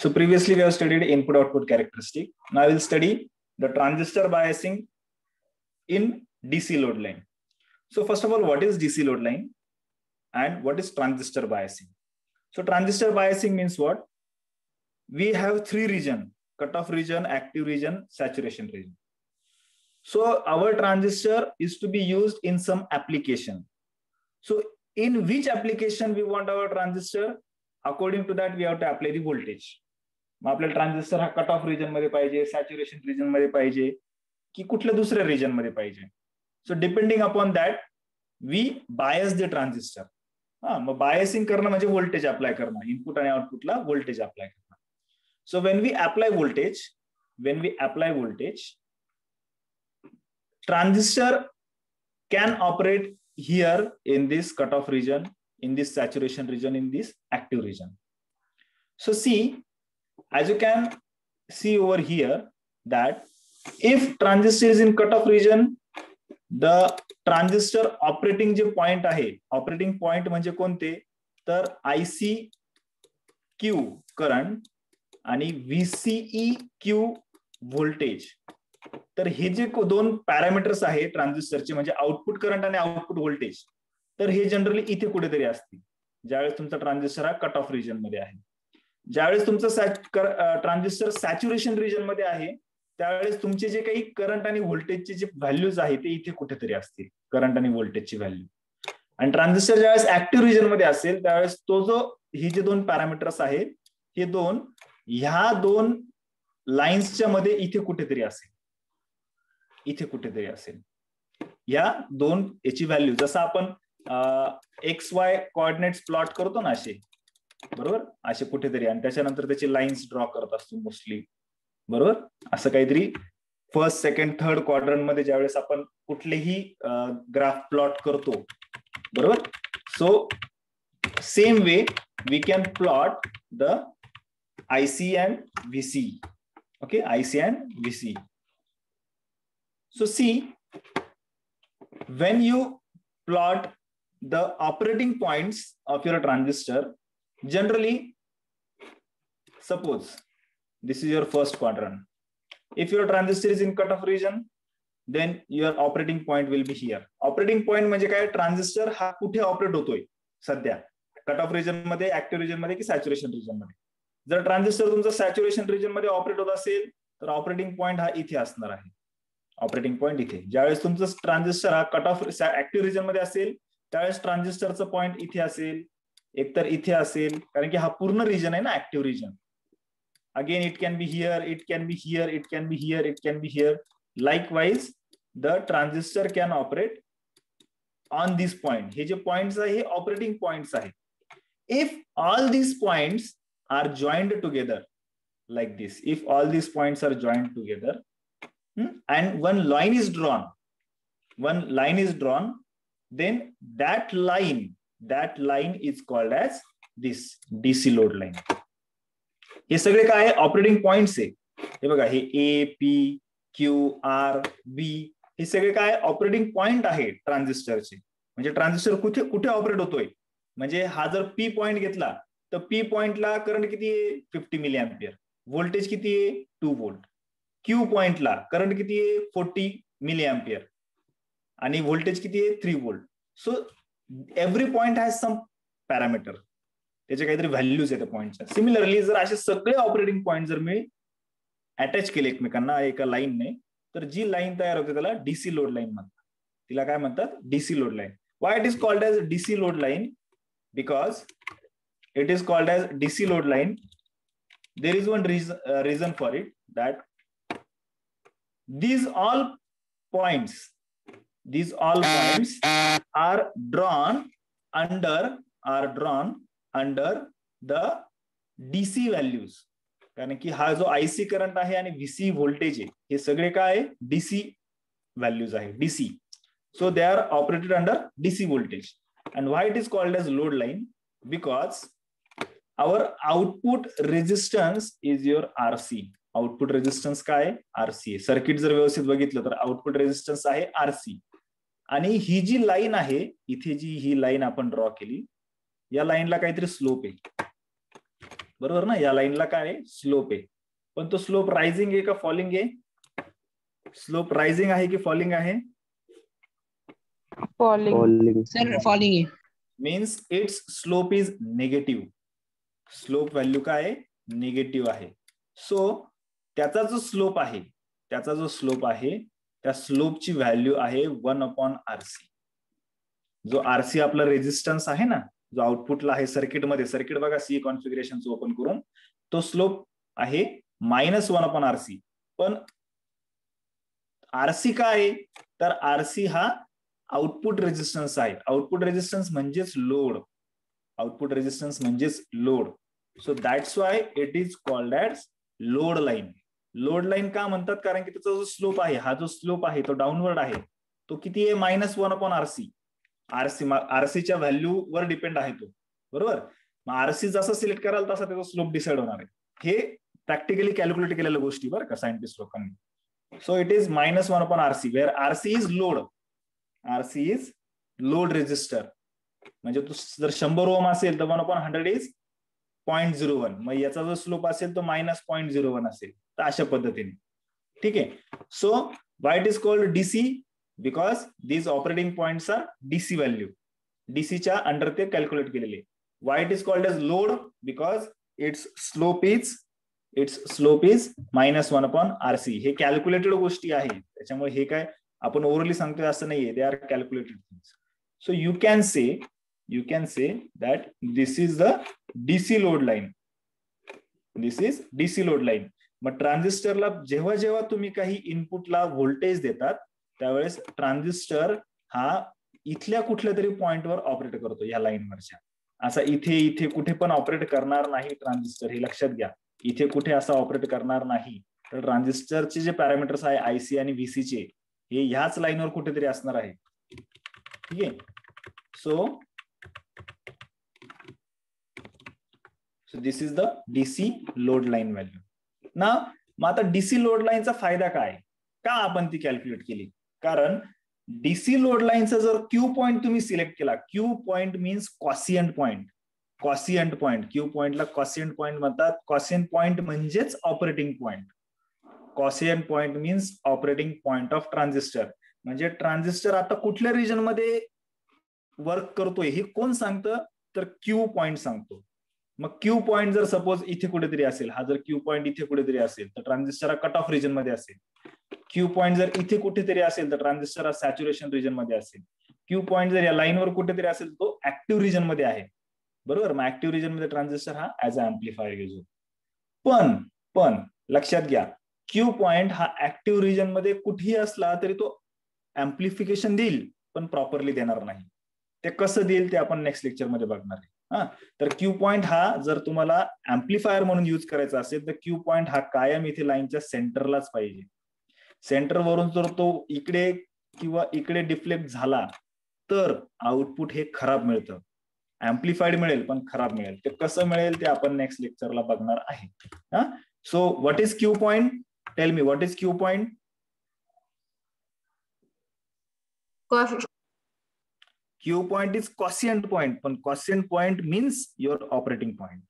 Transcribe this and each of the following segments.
So previously we have studied input-output characteristic. Now we'll study the transistor biasing in DC load line. So first of all, what is DC load line and what is transistor biasing? So transistor biasing means what? We have three regions: cutoff region, active region, saturation region. So our transistor is to be used in some application. So in which application we want our transistor? According to that, we have to apply the voltage. मग आपल्याला transistor हा cut off region मध्ये पाहिजे, saturation region मध्ये पाहिजे की कुठल्या दुसऱ्या रिजन मध्ये पाहिजे. So depending upon that we bias the transistor. मग बायसिंग करणं म्हणजे व्होल्टेज अप्लाय करणं, इनपुट आणि आउटपुटला व्होल्टेज अप्लाय करणं. So when we apply voltage transistor can operate here in this cutoff region, in this saturation region, in this active region. So see, as you can see over here, that if transistor is in cutoff region, the transistor operating जे point आहे, operating point म्हणजे कोणते, तर ICQ current आणि VCEQ voltage. तर हे जे दोन पॅरामीटर्स आहे ट्रान्झिस्टरचे, म्हणजे आउटपुट करंट आणि आउटपुट व्होल्टेज, तर हे जनरली इथे कुठेतरी असते ज्यावेळेस तुमचा ट्रान्झिस्टर हा कट ऑफ रिजन मध्ये आहे. ज्यावेळेस तुमचं ट्रान्झिस्टर सॅच्युरेशन रिजन मध्ये आहे त्यावेळेस तुमचे जे काही करंट आणि व्होल्टेजचे जे व्हॅल्यूज आहे ते इथे कुठेतरी असतील, करंट आणि व्होल्टेजची व्हॅल्यू. आणि ट्रान्झिस्टर ज्यावेळेस ऍक्टिव्ह रिजन मध्ये असेल त्यावेळेस तो जो ही जे दोन पॅरामीटर्स आहेत हे दोन ह्या दोन लाईन्सच्या मध्ये इथे कुठेतरी असेल, इथे कुठेतरी असेल. या दोन याची व्हॅल्यू जसं आपण एक्स वाय कोऑर्डिनेट्स प्लॉट करतो ना असे, बरोबर, असे कुठेतरी, आणि त्याच्यानंतर त्याची लाईन्स ड्रॉ करत असतो मोस्टली, बरोबर. असं काहीतरी फर्स्ट सेकंड थर्ड क्वाड्रंट मध्ये ज्यावेळेस आपण कुठलेही ग्राफ प्लॉट करतो, बरोबर. So same way we can plot the IC and VC. Okay, IC and VC. So see, when you plot the operating points of your transistor, generally, suppose this is your first quadrant. If your transistor is in cutoff region, then your operating point will be here. Operating point म्हणजे काय, transistor हा कुठे operate होतोय सध्या, cut off region मध्ये, active region मध्ये की saturation region मध्ये. जर ट्रान्झिस्टर तुमचा सॅच्युरेशन रिजन मध्ये ऑपरेट होत असेल तर ऑपरेटिंग पॉईंट हा इथे असणार आहे, ऑपरेटिंग पॉईंट इथे. ज्यावेळेस तुमचं ट्रान्झिस्टर हा कट ऑफ ऍक्टिव्ह रिजन मध्ये असेल त्यावेळेस ट्रान्झिस्टरचं पॉईंट इथे असेल, एकतर इथे असेल, कारण की हा पूर्ण रिजन आहे ना active region. Again it can be here, it can be here, it can be here, it can be here. Likewise the transistor can operate on this point. हे जे पॉइंट्स आहे हे ऑपरेटिंग पॉइंट्स आहेत. If all these points are joined together like this, if all these points are joined together and one line is drawn, then that line is called as this DC load line. हे सगळे काय operating points आहे. हे बघा, हे A, P, Q, R, B हे सगळे काय ऑपरेटिंग पॉइंट आहे ट्रान्झिस्टरचे. म्हणजे ट्रान्झिस्टर कुठे ऑपरेट होतोय, म्हणजे हा जर P पॉइंट घेतला तर P पॉइंटला करंट किती आहे, 50 मिली अँपिअर. व्होल्टेज किती आहे, 2 व्होल्ट. Q पॉइंटला करंट किती आहे, 40 मिली अँपिअर, आणि व्होल्टेज किती आहे, 3 volt. So every point has some parameter, त्याचे काहीतरी व्हॅल्यूज आहेत त्या पॉइंटच्या. सिमिलरली जर असे सगळे ऑपरेटिंग पॉइंट जर मी अटॅच केले एकमेकांना एका लाईनने, तर जी लाईन तयार होते त्याला डीसी लोड लाईन म्हणतात. तिला काय म्हणतात, DC load line. Why it is called as DC load line? Because it is called as DC load line. There is one reason for it, that these all points are drawn under the DC values. कारण की हा जो IC current आहे आणि VC voltage आहे हे सगळे काय आहे, DC व्हॅल्यूज आहे, DC. So they are operated under DC voltage. And why it is called as load line? Because our output resistance is your RC. Output resistance काय, RC. Circuit जर व्यवस्थित बघितलं तर आउटपुट रेजिस्टन्स आहे RC. आणि ही जी line आहे इथे, जी ही line आपण ड्रॉ केली, या लाईनला काहीतरी स्लोप आहे. बरोबर ना, या लाईनला काय आहे, स्लोप आहे. पण तो स्लोप रायझिंग आहे का फॉलिंग आहे? स्लोप रायझिंग आहे की फॉलिंग आहे? फॉलिंग. सर फॉलिंग आहे. Means it's slope is negative. Slope value काय आहे, निगेटिव्ह आहे. सो त्याचा जो स्लोप आहे, त्या स्लोपची व्हॅल्यू आहे 1/RC. जो आरसी आपला रेजिस्टन्स आहे ना, जो आउटपुटला आहे सर्किटमध्ये, सर्किट बघा सी कॉन्फिगरेशन ओपन करून, तो स्लोप आहे -1/RC. पण आरसी काय आहे, तर आरसी हा आउटपुट रेजिस्टन्स आहे. आउटपुट रेजिस्टन्स म्हणजेच load. So that's why it is called as load line. Load line का म्हणतात, कारण की त्याचा जो स्लोप आहे, हा जो स्लोप आहे तो डाऊनवर्ड आहे. तो किती आहे, -1/RC. आरसीच्या व्हॅल्यू वर डिपेंड आहे तो, बरोबर. मग आरसी जसा सिलेक्ट कराल तसा त्याचा स्लोप डिसाइड होणार आहे. हे प्रॅक्टिकली कॅल्क्युलेट केलेल्या गोष्टी बरं का सायंटिस्ट लोकांनी. So it is -1/RC where RC is load. RC is load resistor. म्हणजे तो जर 100 ओम असेल तर 1/100 इज 0.01. मग याचा जो स्लोप असेल तो -0.01 असेल. तर अशा पद्धतीने, ठीक आहे. So why it is called DC, because these operating points are DC value. डीसीच्या अंडर ते कॅल्क्युलेट केलेले. Why it is called AC load, because its slope is -1/RC. हे कॅल्क्युलेटेड गोष्टी आहे, त्याच्यामुळे हे काय आपण ओव्हरली सांगतोय असं नाहीये, they are calculated things. So you can say that this is the DC load line. मग ट्रान्झिस्टरला जेव्हा जेव्हा तुम्ही काही इनपुटला व्होल्टेज देतात, त्यावेळेस ट्रान्झिस्टर हा इथल्या कुठल्या तरी पॉइंटवर ऑपरेट करतो, या लाईनवरच्या. असा इथे कुठे पण ऑपरेट करणार नाही ट्रान्झिस्टर, हे लक्षात घ्या. इथे कुठे असा ऑपरेट करणार नाही. तर ट्रान्झिस्टरचे जे पॅरामीटर्स आहे आयसी आणि व्हीसीचे, हे ह्याच लाईनवर कुठेतरी असणार आहे, ठीक आहे. So this is the DC load line value ना. मग आता डीसी लोड लाईनचा फायदा काय, का आपण ती कॅल्क्युलेट केली? कारण डीसी लोड लाईनचा जर क्यू पॉइंट तुम्ही सिलेक्ट केला, Q point means quotient point. Q पॉइंटला क्वॉशियंट पॉइंट म्हणतात. क्वॉशियंट पॉइंट म्हणजेच operating point. Quotient point means operating point of transistor. म्हणजे ट्रान्झिस्टर आता कुठल्या रिजन मध्ये वर्क करतोय हे कोण सांगतं, तर क्यू पॉइंट सांगतो. मग क्यू पॉइंट जर सपोज इथे कुठेतरी असेल, हा जर क्यू पॉइंट इथे कुठेतरी असेल तर ट्रान्झिस्टर हा कट ऑफ रिजन मध्ये असेल. क्यू पॉइंट जर इथे कुठेतरी असेल तर ट्रान्झिस्टर हा सॅच्युरेशन रिजन मध्ये असेल. क्यू पॉइंट जर या लाईनवर कुठेतरी असेल तो ऍक्टिव्ह रिजन मध्ये आहे, बरोबर. मग ऍक्टिव्ह रिजन मध्ये ट्रान्झिस्टर हा ऍज अ ऍम्प्लिफायर यूज होतो. पण लक्षात घ्या, क्यू पॉइंट हा ऍक्टिव्ह रिजन मध्ये कुठेही असला तरी तो ऍम्प्लिफिकेशन देईल, पण प्रॉपरली देणार नाही. ते कसं देईल ते आपण नेक्स्ट लेक्चर मध्ये बघणार आहे. तर क्यू पॉइंट हा जर तुम्हाला ऍम्प्लिफायर म्हणून युज करायचा असेल तर क्यू पॉइंट हा कायम इथे लाईनच्या सेंटरलाच पाहिजे. सेंटरवरून जर तो इकडे किंवा इकडे डिफ्लेक्ट झाला तर आउटपुट हे खराब मिळतं. ऍम्प्लिफाईड मिळेल पण खराब मिळेल. ते कसं मिळेल ते आपण नेक्स्ट लेक्चरला बघणार आहे. So what is Q point? Tell me, what is Q point? Q point is quotient point, but quotient point means your operating point.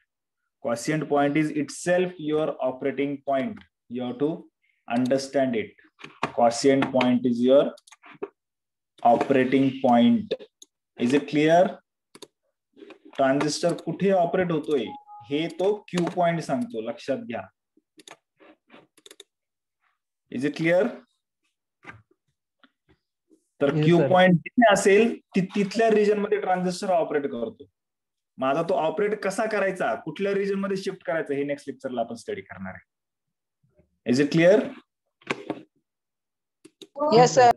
Quotient point is itself your operating point. You have to understand it. Quotient point is your operating point. Is it clear? Transistor कुठे operate होतोय हे तो Q point सांगतो, लक्षात घ्या. Is it clear? तर Q point जिथे असेल तिथल्या रिजन मध्ये ट्रान्झिस्टर ऑपरेट करतो. मग आता तो ऑपरेट कसा करायचा, कुठल्या रिजन मध्ये शिफ्ट करायचा, हे नेक्स्ट लेक्चरला आपण स्टडी करणार आहे. Is it clear? Yes sir.